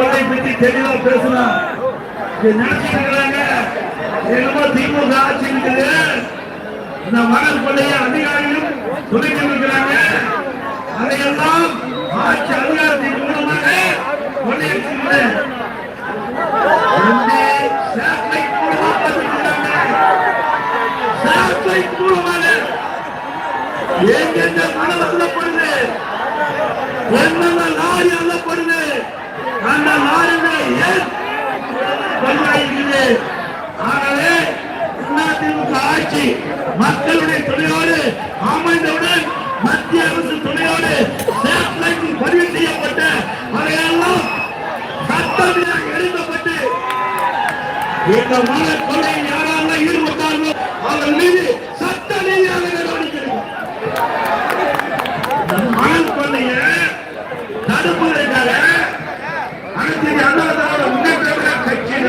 கொள்ளை பற்றி தெளிவா பேசலாம். நினைச்சிருக்கிறாங்க என்னமோ திமுக ஆட்சி இருக்குது, இந்த மணல் கொள்ளைய அதிகாரிகளும் துணைக்கு இருக்கிறாங்க. அதையெல்லாம் ஆட்சி அதிகாரத்தின் மூலமாக கொள்ளையடிச்சிருக்கிறாங்க. எங்கெங்க மணல் அள்ளப்படுது, என்னென்ன லாரி அள்ளப்படுது, அந்த லாரிகளை ஏன் கொள்ளாயிருக்குது. ஆகவே அதிமுக ஆட்சி மக்களுடைய துணையோடு அமைந்தவுடன் மத்திய அரசு துணையோடு சேட்டலைட்டில் பதிவு செய்யப்பட்ட அதையெல்லாம் சட்டமாக எழுதப்பட்டு இந்த மணல் கொள்ளையை